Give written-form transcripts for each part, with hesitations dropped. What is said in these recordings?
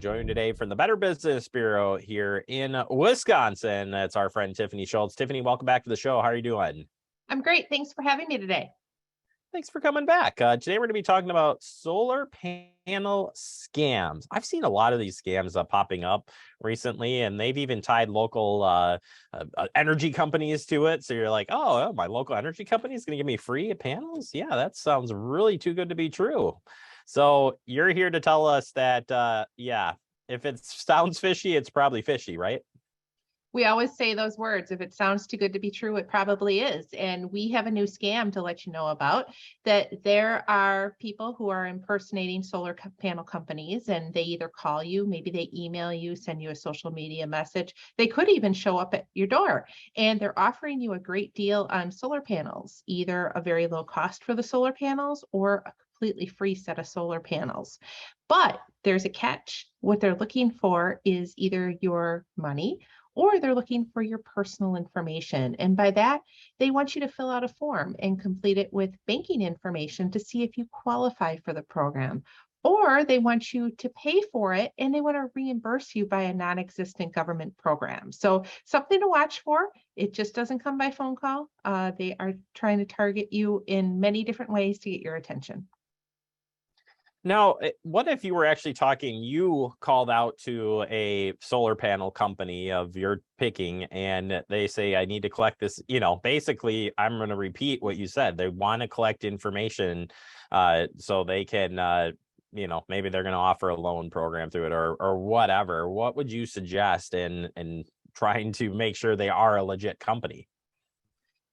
joined today from the Better Business Bureau here in Wisconsin. That's our friend Tiffany Schultz. Tiffany, welcome back to the show. How are you doing? I'm great. Thanks for having me today. Thanks for coming back. Today we're going to be talking about solar panel scams. I've seen a lot of these scams popping up recently, and they've even tied local energy companies to it. So you're like, oh, my local energy company is going to give me free panels? Yeah, that sounds really too good to be true. So you're here to tell us that, yeah, if it sounds fishy, it's probably fishy, right? We always say those words. If it sounds too good to be true, it probably is. And we have a new scam to let you know about, that there are people who are impersonating solar panel companies, and they either call you, maybe they email you, send you a social media message. They could even show up at your door, and they're offering you a great deal on solar panels, either a very low cost for the solar panels or a completely free set of solar panels. But there's a catch. What they're looking for is either your money or they're looking for your personal information. And by that, they want you to fill out a form and complete it with banking information to see if you qualify for the program. Or they want you to pay for it and they want to reimburse you by a non-existent government program. So something to watch for. It just doesn't come by phone call. They are trying to target you in many different ways to get your attention. Now, what if you were actually talking, you called out to a solar panel company of your picking, and they say, I need to collect this, basically, I'm going to repeat what you said. They want to collect information so they can, maybe they're going to offer a loan program through it or whatever. What would you suggest in trying to make sure they are a legit company?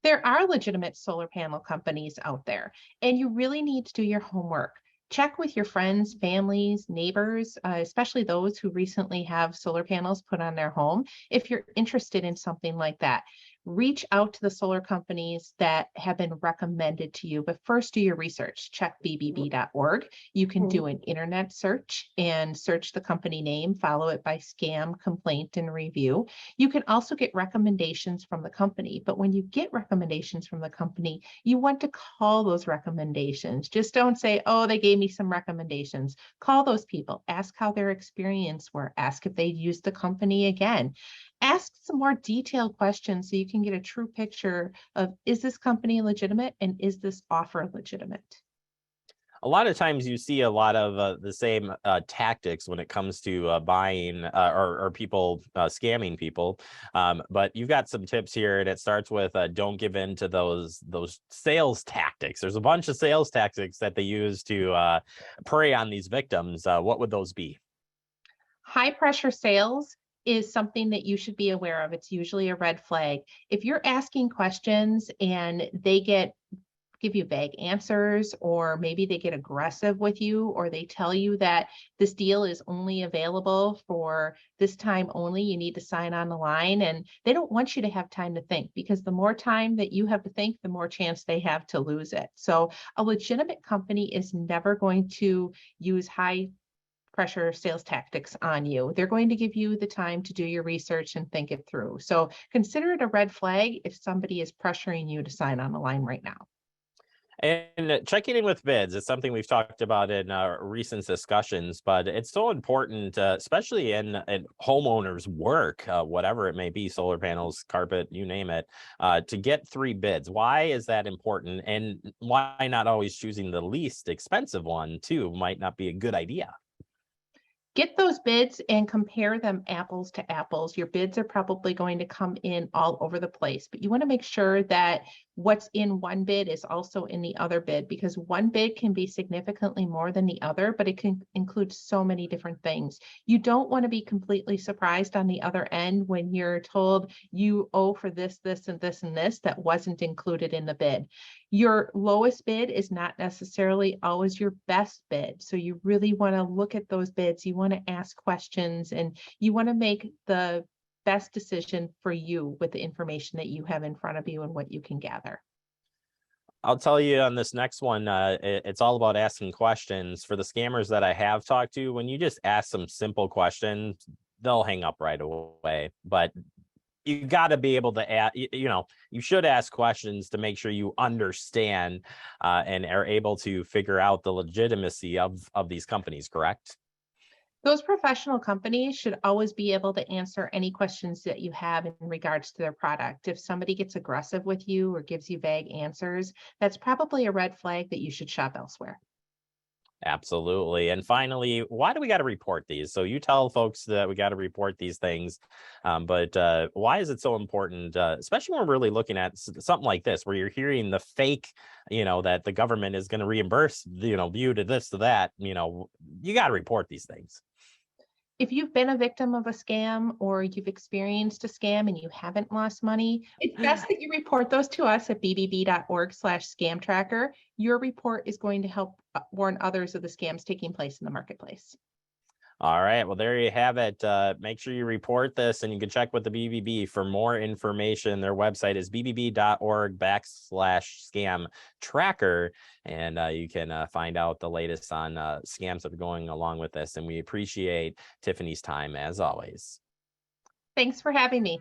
There are legitimate solar panel companies out there, and you really need to do your homework. Check with your friends, families, neighbors, especially those who recently have solar panels put on their home. If you're interested in something like that, reach out to the solar companies that have been recommended to you. But first, do your research. Check BBB.org. You can do an internet search and search the company name, follow it by scam, complaint, and review. You can also get recommendations from the company. But when you get recommendations from the company, you want to call those recommendations. Just don't say, oh, they gave me some recommendations. Call those people. Ask how their experience were. Ask if they've used the company again. Ask some more detailed questions so you can get a true picture of, is this company legitimate and is this offer legitimate? A lot of times you see a lot of the same tactics when it comes to buying or people scamming people. But you've got some tips here, and it starts with don't give in to those sales tactics. There's a bunch of sales tactics that they use to prey on these victims. What would those be? High pressure sales is something that you should be aware of. It's usually a red flag. If you're asking questions and they give you vague answers, or maybe they get aggressive with you, or they tell you that this deal is only available for this time only, you need to sign on the line, and they don't want you to have time to think, because the more time that you have to think, the more chance they have to lose it. So a legitimate company is never going to use high pressure sales tactics on you. They're going to give you the time to do your research and think it through. So consider it a red flag if somebody is pressuring you to sign on the line right now. And checking in with bids is something we've talked about in recent discussions, but it's so important, especially in homeowners' work, whatever it may be, solar panels, carpet, you name it, to get 3 bids. Why is that important? And why not always choosing the least expensive one, too, might not be a good idea? Get those bids and compare them apples to apples. Your bids are probably going to come in all over the place, but you want to make sure that what's in one bid is also in the other bid, because one bid can be significantly more than the other, but it can include so many different things. You don't want to be completely surprised on the other end when you're told you owe for this, this, and this, and this that wasn't included in the bid. Your lowest bid is not necessarily always your best bid. So you really want to look at those bids. You want to ask questions, and you want to make the best decision for you with the information that you have in front of you and what you can gather. I'll tell you on this next one, it's all about asking questions. For the scammers that I have talked to, when you just ask some simple questions, they'll hang up right away. But you got to be able to ask, you should ask questions to make sure you understand and are able to figure out the legitimacy of these companies, correct? Those professional companies should always be able to answer any questions that you have in regards to their product. If somebody gets aggressive with you or gives you vague answers, that's probably a red flag that you should shop elsewhere. Absolutely. And finally, why do we got to report these? So you tell folks that we got to report these things, but why is it so important, especially when we're really looking at something like this, where you're hearing the fake, that the government is going to reimburse, you to this, to that, you got to report these things. If you've been a victim of a scam or you've experienced a scam and you haven't lost money, it's best that you report those to us at bbb.org/scam tracker. Your report is going to help warn others of the scams taking place in the marketplace. All right. Well, there you have it. Make sure you report this, and you can check with the BBB for more information. Their website is bbb.org/scam tracker. And you can find out the latest on scams that are going along with this. And we appreciate Tiffany's time as always. Thanks for having me.